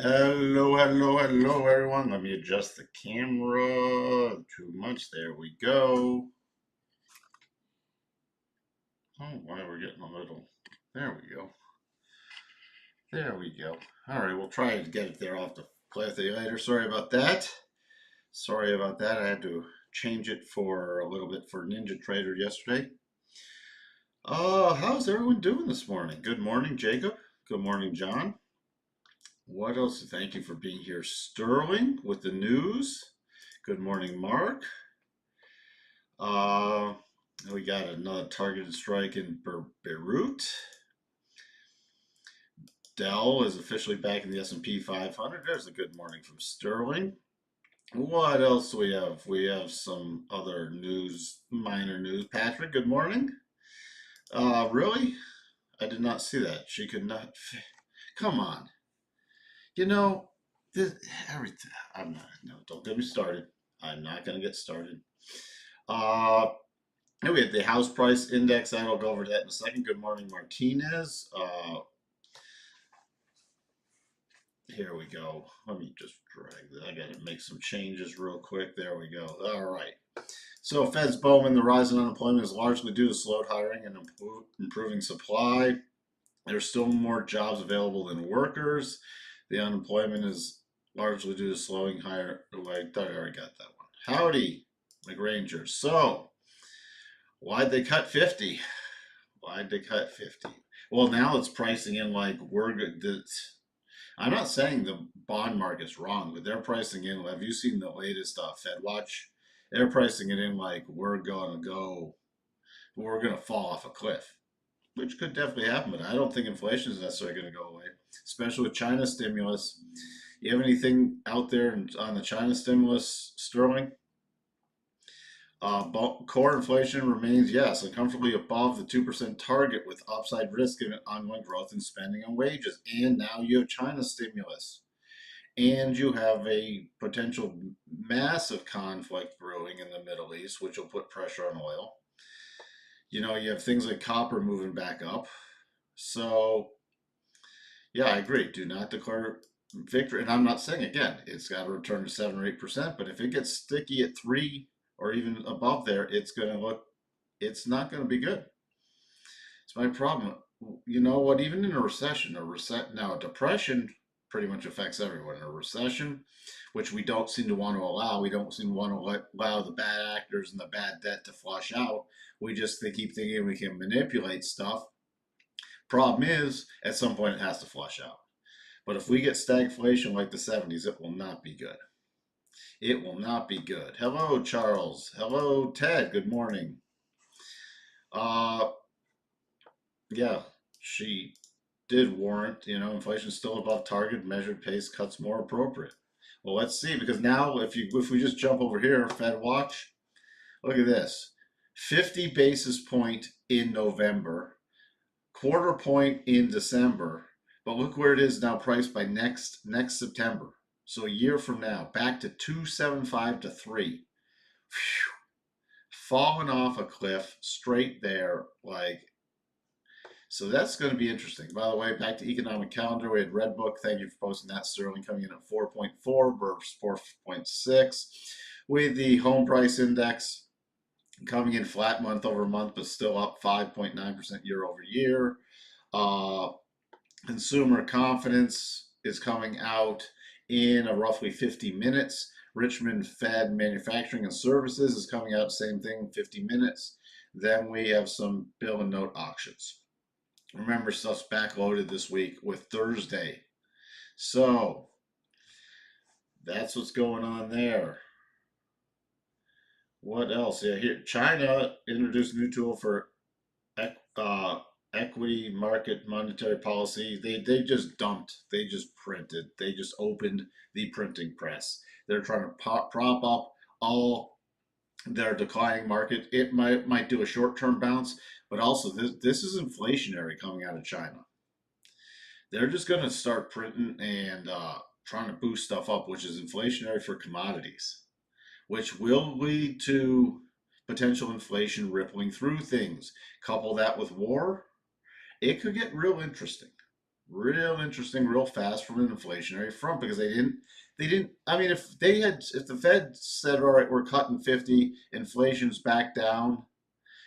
Hello, hello, hello, everyone. Let me adjust the camera. Too much. There we go. Oh, why we're getting a little. There we go. There we go. All right, we'll try to get it there. I'll have to play with it later. Sorry about that. Sorry about that. I had to change it for a little bit for Ninja Trader yesterday. How's everyone doing this morning? Good morning, Jacob. Good morning, John. What else? Thank you for being here. Sterling with the news. Good morning, Mark. Uh, we got another targeted strike in Beirut. Dell is officially back in the S&P 500. There's a good morning from Sterling. What else do we have? We have some other news, minor news. Patrick, good morning. Really? I did not see that. She could not. Come on. You know, this, everything. I'm not. No, don't get me started. I'm not going to get started. Uh, And we have the house price index. I'll go over that in a second. Good morning, Martinez. Here we go. Let me just drag that. I got to make some changes real quick. There we go. All right. So Fed's Bowman, the rise in unemployment is largely due to slowed hiring and improving supply. There's still more jobs available than workers. The unemployment is largely due to slowing higher. Oh, I thought I already got that one. Howdy, McRanger. So why'd they cut 50? Why'd they cut 50? Well, now it's pricing in like we're good. I'm not saying the bond market's wrong, but they're pricing in. Have you seen the latest Fed Watch? They're pricing it in like we're going to fall off a cliff, which could definitely happen. But I don't think inflation is necessarily going to go away, especially with China stimulus. You have anything out there on the China stimulus, Sterling? Core inflation remains, yes, uncomfortably above the 2% target with upside risk given ongoing growth in spending on wages. And now you have China stimulus. And you have a potential massive conflict brewing in the Middle East, which will put pressure on oil. You know, you have things like copper moving back up. So, yeah, I agree. Do not declare victory. And I'm not saying, again, it's got to return to 7 or 8%, but if it gets sticky at 3 or even above there, it's not going to be good. It's my problem. You know what? Even in a recession, now a depression pretty much affects everyone. A recession, which we don't seem to want to allow, we don't seem to want to allow the bad actors and the bad debt to flush out. They keep thinking we can manipulate stuff. Problem is, at some point it has to flush out. But if we get stagflation like the 70s, it will not be good. It will not be good. Hello, Charles. Hello, Ted. Good morning. Uh, yeah, she did warrant, inflation still above target, measured pace cuts more appropriate. Well, let's see, because now if we just jump over here, Fed Watch, look at this. 50 basis point in November, quarter point in December, but look where it is now priced by next September. So a year from now, back to 275 to 3. Whew. Falling off a cliff straight there, like. So that's going to be interesting. By the way, back to economic calendar, we had Redbook. Thank you for posting that. Sterling coming in at 4.4 versus 4.6. With the home price index coming in flat month over month, but still up 5.9% year over year. Consumer confidence is coming out in a roughly 50 minutes. Richmond Fed Manufacturing and Services is coming out, same thing, 50 minutes. Then we have some bill and note auctions. Remember, stuff's backloaded this week with Thursday. So that's what's going on there. What else? Yeah, here China introduced a new tool for equity market monetary policy. They just dumped. They just printed. They just opened the printing press. They're trying to prop up all their declining market. It might do a short-term bounce, but also this is inflationary coming out of China. They're just going to start printing and trying to boost stuff up, which is inflationary for commodities, which will lead to potential inflation rippling through things. Couple that with war, it could get real interesting. Real interesting, real fast from an inflationary front because they didn't. I mean, if the Fed said, all right, we're cutting 50, inflation's back down,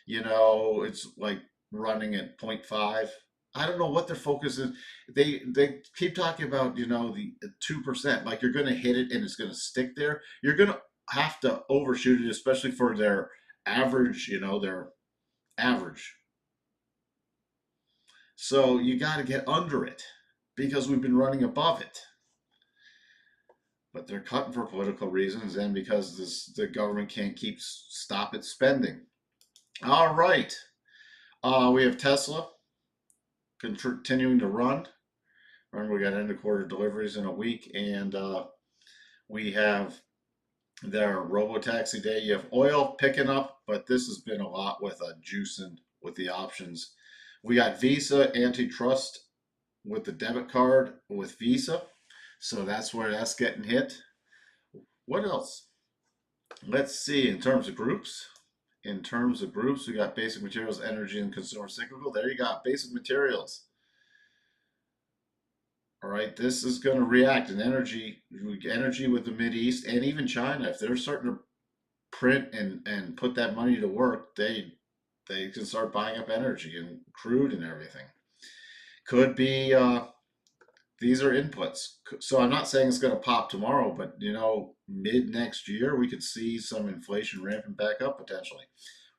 it's like running at 0.5. I don't know what their focus is. They keep talking about, the 2%, like you're going to hit it and it's going to stick there. You're going to have to overshoot it, especially for their average, their average. So you got to get under it because we've been running above it. But they're cutting for political reasons and because the government can't stop its spending. All right. We have Tesla continuing to run. Remember, we got end of quarter deliveries in a week, and we have their robo-taxi day. You have oil picking up, but this has been a lot with juicing with the options. We got Visa antitrust with the debit card with Visa, so that's where that's getting hit. What else? Let's see. In terms of groups, we got basic materials, energy, and consumer cyclical. There you got basic materials. All right, this is going to react in energy with the Mid East and even China. If they're starting to print and put that money to work, they can start buying up energy and crude and everything. Could be these are inputs. So I'm not saying it's going to pop tomorrow, but mid next year we could see some inflation ramping back up potentially.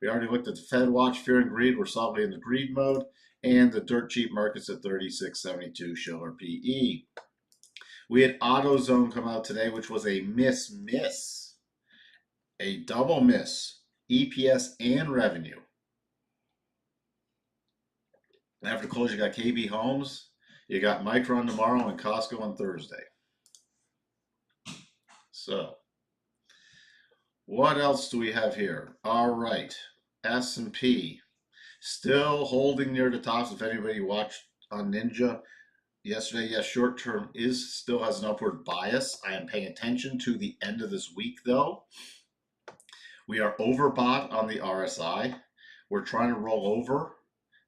We already looked at the Fed watch, fear and greed. We're solidly in the greed mode, and the dirt cheap markets at 36.72 Schiller PE. We had AutoZone come out today, which was a a double miss, EPS and revenue. After close, you got KB Homes, you got Micron tomorrow, and Costco on Thursday. So, what else do we have here? All right, S&P still holding near the tops. If anybody watched on Ninja yesterday, yes, short term still has an upward bias. I am paying attention to the end of this week though. We are overbought on the RSI. We're trying to roll over.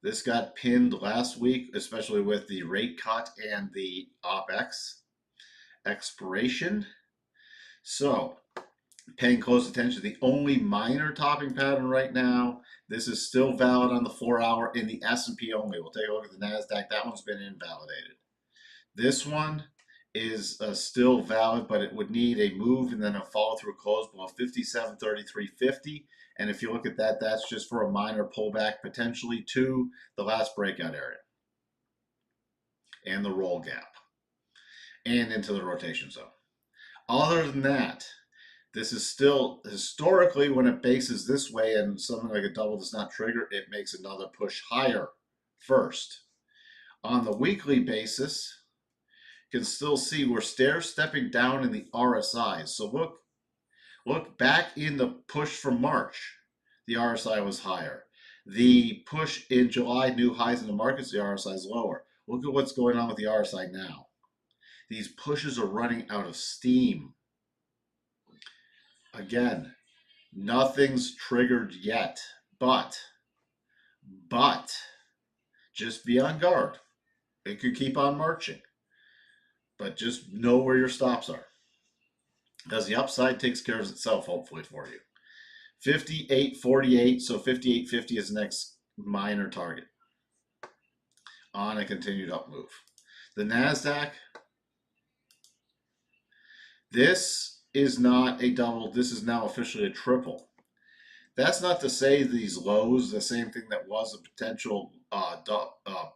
This got pinned last week, especially with the rate cut and the OPEX expiration. So, paying close attention. The only minor topping pattern right now. This is still valid on the 4-hour in the S&P only. We'll take a look at the NASDAQ. That one's been invalidated. This one is still valid, but it would need a move and then a follow through close below 57.3350. And if you look at that, that's just for a minor pullback potentially to the last breakout area and the roll gap and into the rotation zone. Other than that, this is still historically when it bases this way and something like a double does not trigger, it makes another push higher first. On the weekly basis, you can still see we're stair stepping down in the RSI. So look back in the push from March, the RSI was higher. The push in July, new highs in the markets, the RSI is lower. Look at what's going on with the RSI now. These pushes are running out of steam. Again, nothing's triggered yet, but just be on guard. It could keep on marching, but just know where your stops are, because the upside takes care of itself, hopefully for you. 58.48, so 58.50 is the next minor target on a continued up move. The NASDAQ, this is not a double, this is now officially a triple. That's not to say these lows, the same thing that was a potential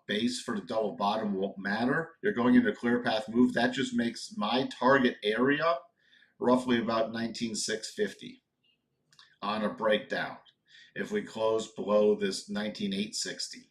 base for the double bottom, won't matter. You're going into a clear path move. That just makes my target area roughly about 19,650 on a breakdown. If we close below this 19,860,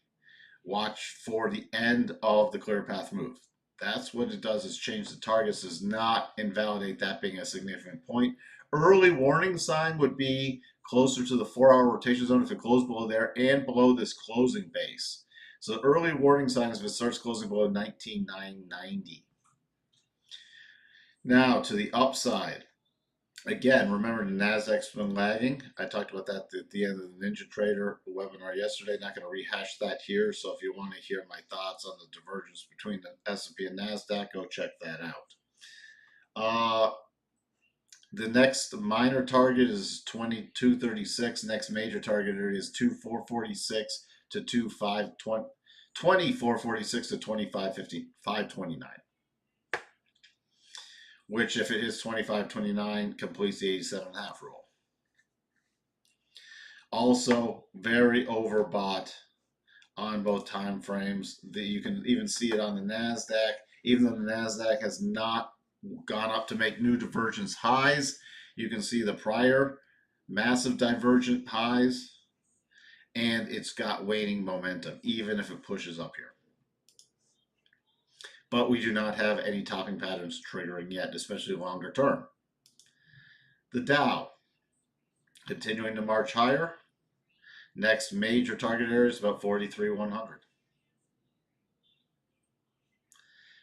watch for the end of the clear path move. That's what it does, is change the targets, does not invalidate that being a significant point. Early warning sign would be closer to the 4-hour rotation zone if it closed below there and below this closing base. So early warning sign is if it starts closing below 19,990. Now to the upside. Again, remember the Nasdaq's been lagging. I talked about that at the end of the Ninja Trader webinar yesterday. Not going to rehash that here. So if you want to hear my thoughts on the divergence between the S&P and Nasdaq, go check that out. The next minor target is 2236. Next major target area is 2446 to 2446 to 2550, 529. Which, if it is 2529, completes the 87.5 rule. Also, very overbought on both time frames. You can even see it on the Nasdaq. Even though the Nasdaq has not gone up to make new divergence highs, you can see the prior massive divergent highs, and it's got waning momentum, even if it pushes up here. But we do not have any topping patterns triggering yet, especially longer term. The Dow continuing to march higher. Next major target area is about 43,100.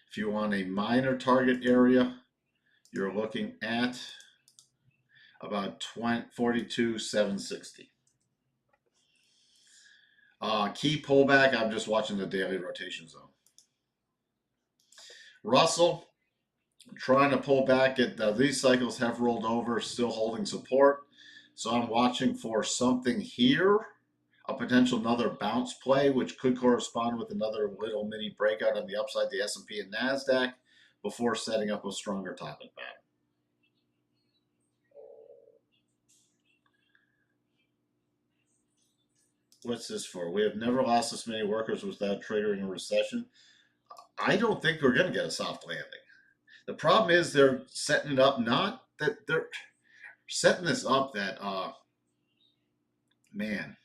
If you want a minor target area, you're looking at about 42,760. Key pullback, I'm just watching the daily rotation zone. Russell, trying to pull back. These cycles have rolled over, still holding support. So I'm watching for something here, a potential another bounce play, which could correspond with another little mini breakout on the upside, the S&P and Nasdaq, before setting up a stronger topping pattern. What's this for? We have never lost this many workers without triggering a recession. I don't think we're going to get a soft landing. The problem is they're setting it up, not that they're setting this up that, man,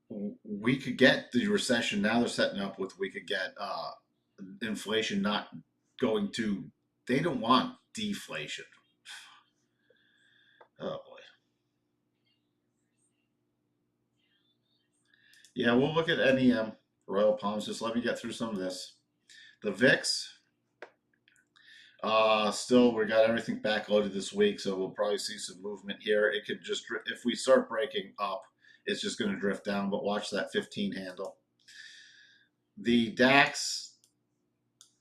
we could get the recession. Now they're setting up with we could get inflation not going to, they don't want deflation. Oh boy. Yeah, we'll look at NEM, Royal Palms. Just let me get through some of this. The VIX, still, we got everything backloaded this week, so we'll probably see some movement here. It could just, if we start breaking up, it's just going to drift down, but watch that 15 handle. The DAX,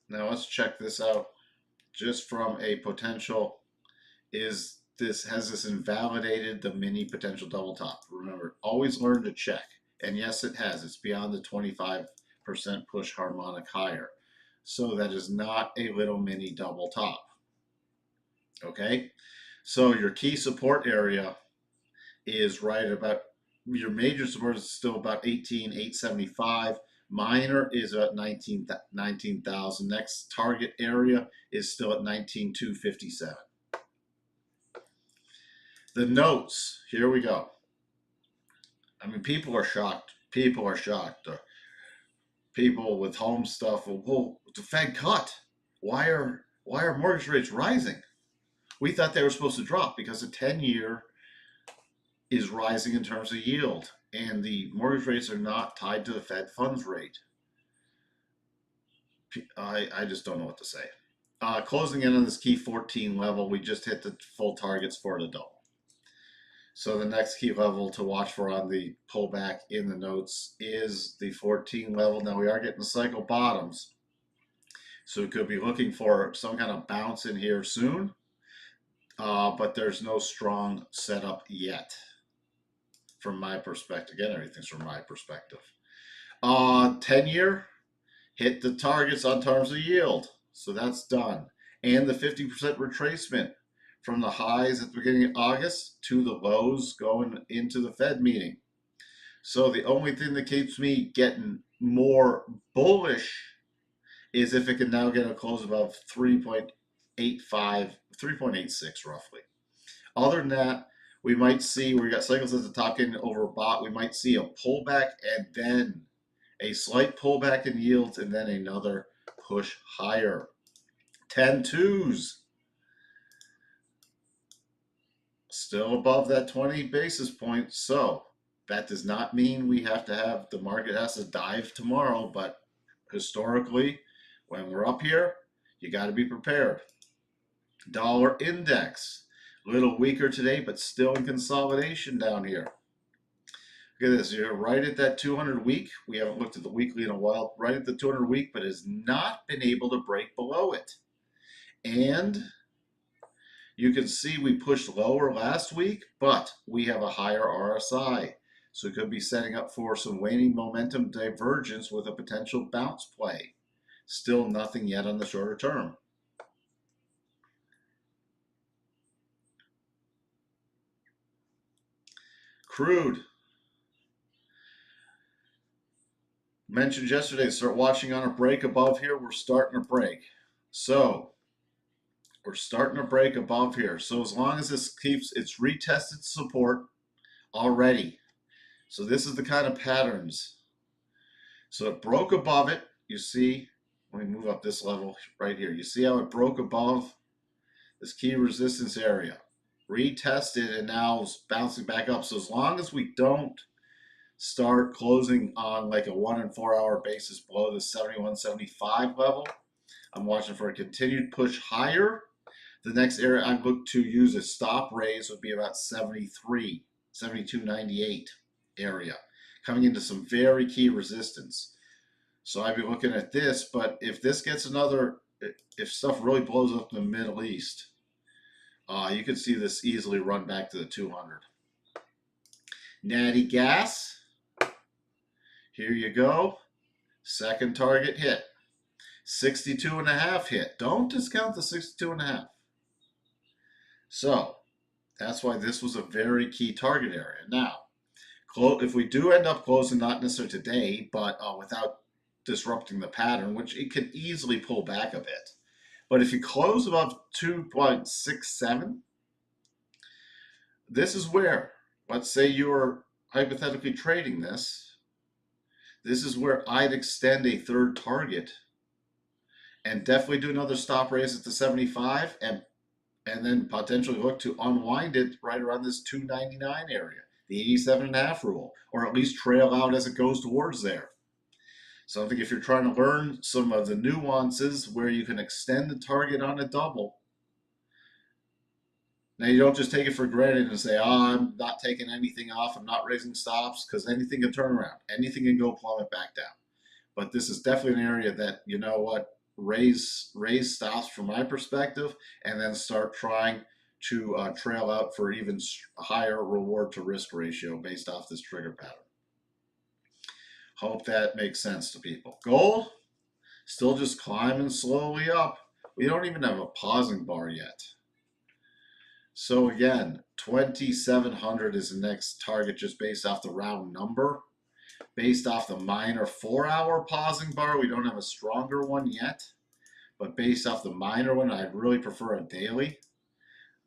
now let's check this out. Just from a potential, has this invalidated the mini potential double top? Remember, always learn to check. And yes, it has. It's beyond the 25% push harmonic higher. So that is not a little mini double top. Okay, so your key support area is right about, your major support is still about 18,875. Minor is at 19,000. Next target area is still at 19,257. The notes, here we go. I mean, people are shocked. People are shocked. People with home stuff, well, the Fed cut. Why are mortgage rates rising? We thought they were supposed to drop because the 10-year is rising in terms of yield, and the mortgage rates are not tied to the Fed funds rate. I just don't know what to say. Closing in on this key 14 level, we just hit the full targets for the double. So the next key level to watch for on the pullback in the notes is the 14 level. Now we are getting cycle bottoms, so we could be looking for some kind of bounce in here soon, but there's no strong setup yet from my perspective. Again, everything's from my perspective. 10-year hit the targets on terms of yield, so that's done. And the 50% retracement from the highs at the beginning of August to the lows going into the Fed meeting. So the only thing that keeps me getting more bullish is if it can now get a close above 3.85, 3.86 roughly. Other than that, we might see, we got cycles at the top getting overbought. We might see a pullback and then a slight pullback in yields and then another push higher. 10-2s. Still above that 20 basis points. So that does not mean we have to have, the market has to dive tomorrow, but historically, when we're up here, you got to be prepared. Dollar index, a little weaker today, but still in consolidation down here. Look at this. You're right at that 200 week. We haven't looked at the weekly in a while. Right at the 200 week, but has not been able to break below it. And you can see we pushed lower last week, but we have a higher RSI. So it could be setting up for some waning momentum divergence with a potential bounce play. Still nothing yet on the shorter term. Crude. Mentioned yesterday, start watching on a break above here. We're starting to break. So we're starting to break above here. So as long as this keeps its retested support already. So this is the kind of patterns. So it broke above it. You see, let me move up this level right here. You see how it broke above this key resistance area. Retested and now is bouncing back up. So as long as we don't start closing on like a 1 and 4 hour basis below the 71.75 level, I'm watching for a continued push higher. The next area I look to use a stop raise would be about 73, 72.98 area, coming into some very key resistance. So I'd be looking at this, but if this gets another, if stuff really blows up in the Middle East, you could see this easily run back to the 200. Natty gas, here you go. Second target hit. 62.5 hit. Don't discount the 62.5. So that's why this was a very key target area. Now, if we do end up closing, not necessarily today, but without disrupting the pattern, which it could easily pull back a bit. But if you close above 2.67, this is where, let's say you're hypothetically trading this, this is where I'd extend a third target and definitely do another stop raise at the 75 and then potentially look to unwind it right around this 299 area, the 87.5 rule, or at least trail out as it goes towards there. So I think if you're trying to learn some of the nuances where you can extend the target on a double, now you don't just take it for granted and say, oh, I'm not taking anything off, I'm not raising stops, because anything can turn around. Anything can go plummet back down. But this is definitely an area that, you know what, raise stops from my perspective, and then start trying to trail out for even higher reward to risk ratio based off this trigger pattern. Hope that makes sense to people. Gold, still just climbing slowly up. We don't even have a pausing bar yet. So again, 2,700 is the next target just based off the round number. Based off the minor 4-hour pausing bar, we don't have a stronger one yet. But based off the minor one, I'd really prefer a daily.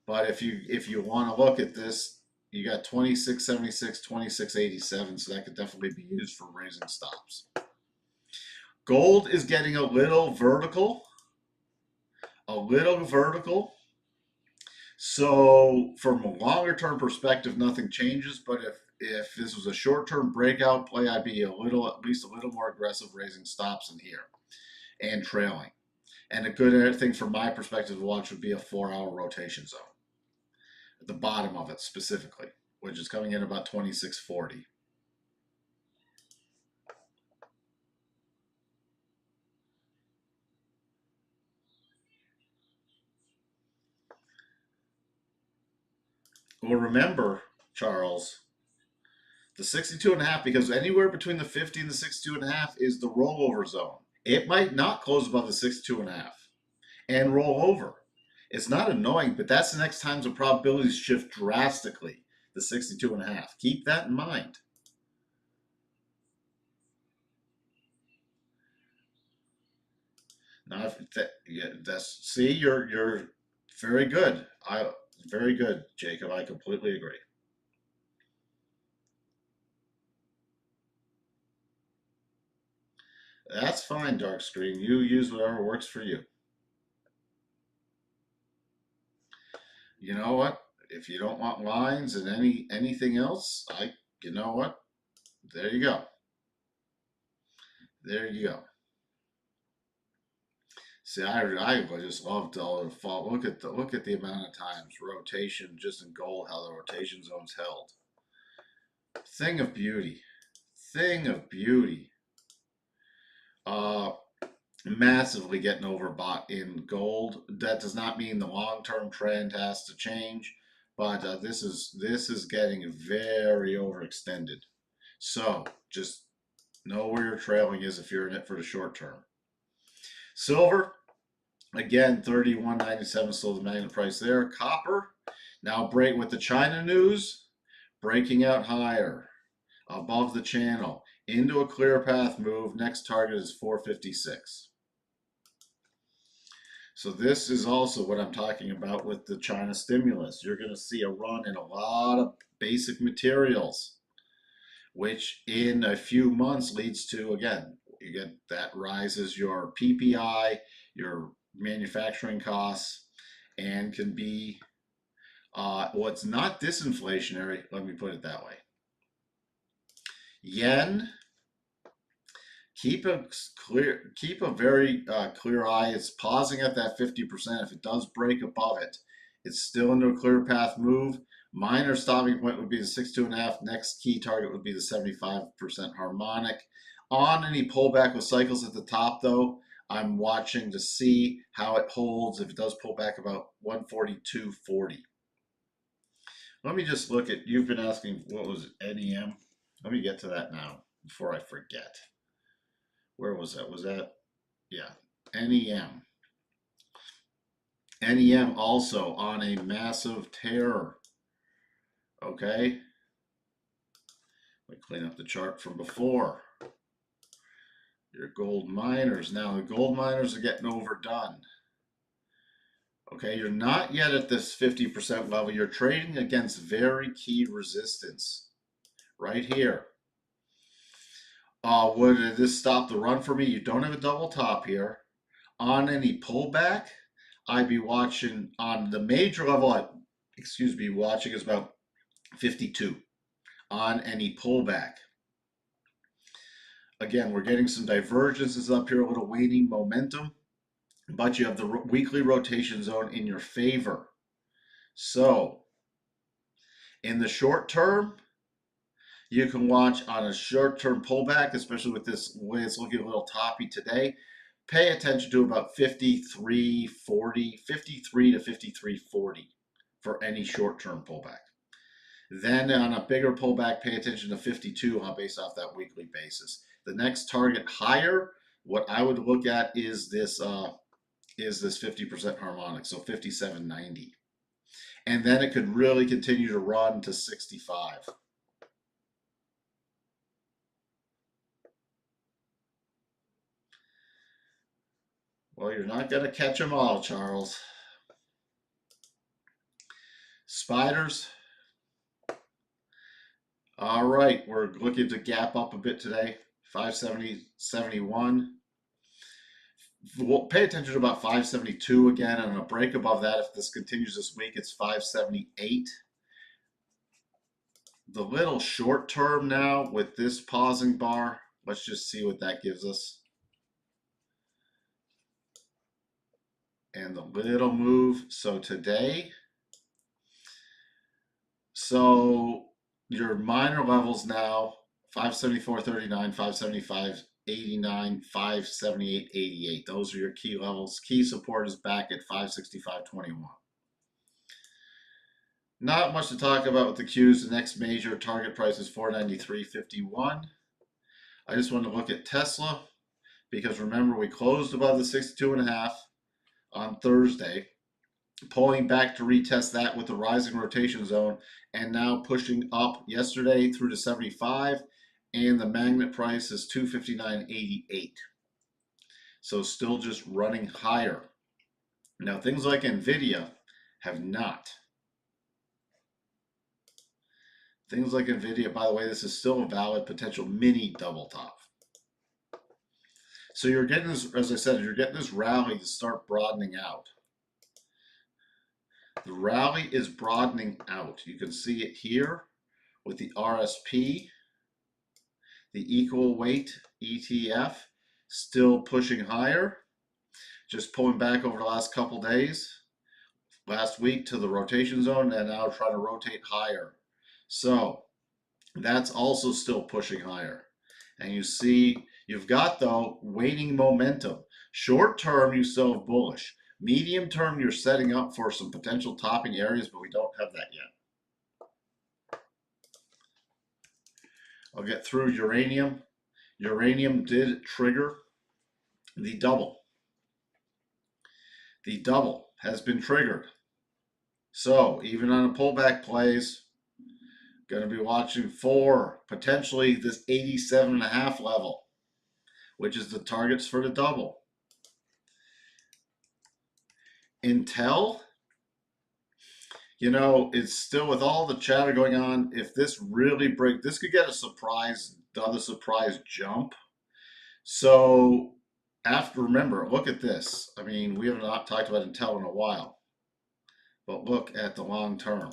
But if you want to look at this, you got 2676, 2687, so that could definitely be used for raising stops. Gold is getting a little vertical. So from a longer term perspective, nothing changes. But if this was a short term breakout play, I'd be at least a little more aggressive raising stops in here and trailing. And a good thing from my perspective to watch would be a 4-hour rotation zone at the bottom of it specifically, which is coming in about 2640. Well, remember, Charles, the 62.5, because anywhere between the 50 and the 62.5 is the rollover zone. It might not close above the 62.5 and roll over. It's not annoying, but that's the next time the probabilities shift drastically, the 62.5. Keep that in mind. Now, see, you're very good. Very good, Jacob. I completely agree. That's fine, dark screen. You use whatever works for you. You know what? If you don't want lines and anything else, you know what? There you go. There you go. See, I just love to fall. Look at the amount of times rotation just in gold, how the rotation zone's held. Thing of beauty. Thing of beauty. Uh, Massively getting overbought in gold. That does not mean the long-term trend has to change, but this is getting very overextended. So just know where your trailing is if you're in it for the short term. Silver, again, 31.97 still the magnet price there. Copper, now break with the China news, breaking out higher above the channel into a clear path move. Next target is 456. So this is also what I'm talking about with the China stimulus. You're going to see a run in a lot of basic materials, which in a few months leads to, again, you get that rises your PPI, your manufacturing costs, and can be what's not disinflationary. Let me put it that way. Yen, keep a very clear eye. It's pausing at that 50%. If it does break above it, it's still into a clear path move. Minor stopping point would be the 62.5. Next key target would be the 75% harmonic. On any pullback with cycles at the top, though, I'm watching to see how it holds. If it does pull back about 142.40. Let me just look at, you've been asking, what was it, NEM? Let me get to that now before I forget. Where was that? Was that, yeah, NEM. NEM also on a massive tear. Okay. Let me clean up the chart from before. Your gold miners. Now the gold miners are getting overdone. Okay, you're not yet at this 50% level. You're trading against very key resistance right here. Would this stop the run for me? You don't have a double top here. On any pullback, I'd be watching on the major level. Watching is about 52 on any pullback. Again, we're getting some divergences up here, a little waning momentum, but you have the weekly rotation zone in your favor. So, in the short term, you can watch on a short-term pullback, especially with this way it's looking a little toppy today. Pay attention to about 53.40, 53 to 53.40 for any short-term pullback. Then on a bigger pullback, pay attention to 52 based off that weekly basis. The next target higher, what I would look at is this 50% harmonic, so 57.90. And then it could really continue to run to 65. Well, you're not going to catch them all, Charles. Spiders. All right, we're looking to gap up a bit today. 570.71. We'll pay attention to about 572 again, and a break above that. If this continues this week, it's 578. The little short term now with this pausing bar, let's just see what that gives us. And the little move. So today, so your minor levels now 574.39, 575.89, 578.88. Those are your key levels. Key support is back at 565.21. Not much to talk about with the Qs. The next major target price is 493.51. I just want to look at Tesla because remember we closed above the 62.5 on Thursday, pulling back to retest that with the rising rotation zone, and now pushing up yesterday through to 75, and the magnet price is 259.88. So still just running higher. Now things like Nvidia have not. Things like Nvidia, by the way, this is still a valid potential mini double top. So you're getting this, as I said, you're getting this rally to start broadening out. The rally is broadening out. You can see it here with the RSP, the equal weight ETF, still pushing higher. just pulling back over the last couple days, last week to the rotation zone, and now trying to rotate higher. So that's also still pushing higher. And you see, you've got, though, waning momentum. Short term, you still have bullish. Medium term, you're setting up for some potential topping areas, but we don't have that yet. I'll get through uranium. Uranium did trigger the double. The double has been triggered. So even on a pullback plays, going to be watching for potentially this 87.5 level, which is the targets for the double. Intel, you know, it's still with all the chatter going on. If this really breaks, this could get a surprise, another surprise jump. So after, remember, look at this. I mean, we have not talked about Intel in a while, but look at the long term.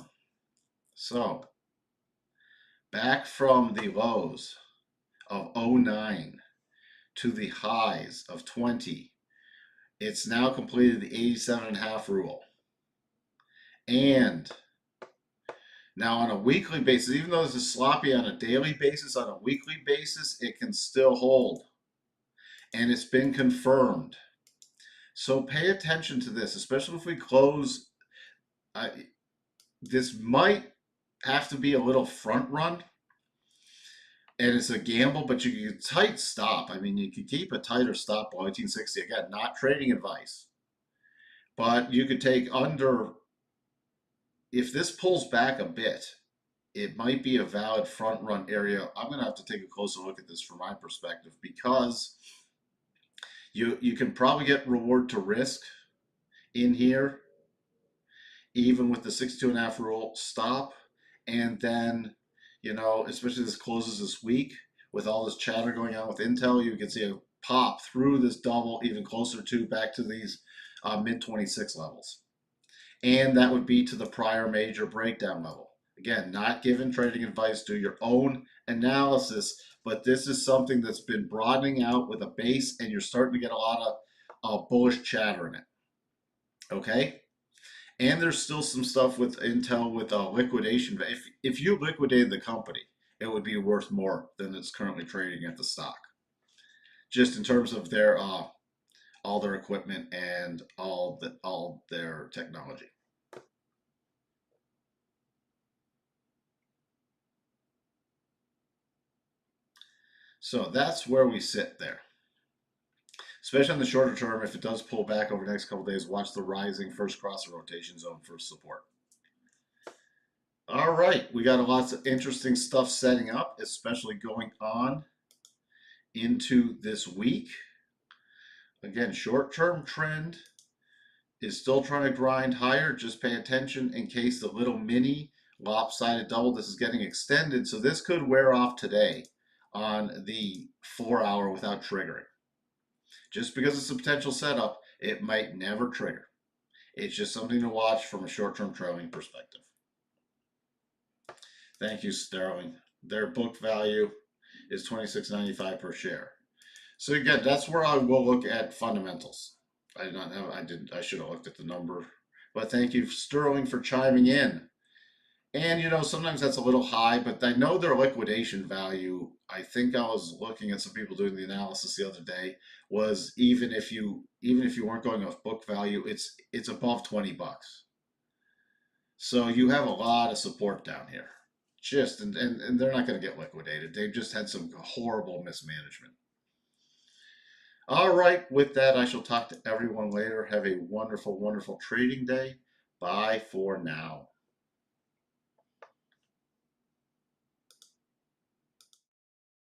So back from the lows of 09 to the highs of 20, it's now completed the 87.5 rule. And now on a weekly basis, even though this is sloppy on a daily basis, on a weekly basis, it can still hold. And it's been confirmed. So pay attention to this, especially if we close. This might have to be a little front run. And it's a gamble, but you can tight stop. I mean, you could keep a tighter stop below 1860. Again, not trading advice. But you could take under, if this pulls back a bit, it might be a valid front run area. I'm going to have to take a closer look at this from my perspective, because you can probably get reward to risk in here, even with the 62.5 rule stop. And then, you know, especially this closes this week with all this chatter going on with Intel, you can see a pop through this double even closer to back to these mid 26 levels. And that would be to the prior major breakdown level. Again, not giving trading advice, do your own analysis, but this is something that's been broadening out with a base, and you're starting to get a lot of bullish chatter in it. Okay? And there's still some stuff with Intel with liquidation. If you liquidated the company, it would be worth more than it's currently trading at the stock. Just in terms of their all their equipment and all their technology. So that's where we sit there. Especially on the shorter term, if it does pull back over the next couple days, watch the rising first cross the rotation zone for support. All right, we got lots of interesting stuff setting up, especially going on into this week. Again, short-term trend is still trying to grind higher. Just pay attention in case the little mini lopsided double, this is getting extended. So this could wear off today on the 4-hour without triggering. Just because it's a potential setup, it might never trigger. It's just something to watch from a short-term trailing perspective. Thank you, Sterling. Their book value is $26.95 per share. So again, that's where I will look at fundamentals. I should have looked at the number. But thank you, Sterling, for chiming in. And, you know, sometimes that's a little high, but I know their liquidation value, I think I was looking at some people doing the analysis the other day, was even if you weren't going off book value, it's above 20 bucks. So you have a lot of support down here. And they're not going to get liquidated. They've just had some horrible mismanagement. All right, with that, I shall talk to everyone later. Have a wonderful, wonderful trading day. Bye for now.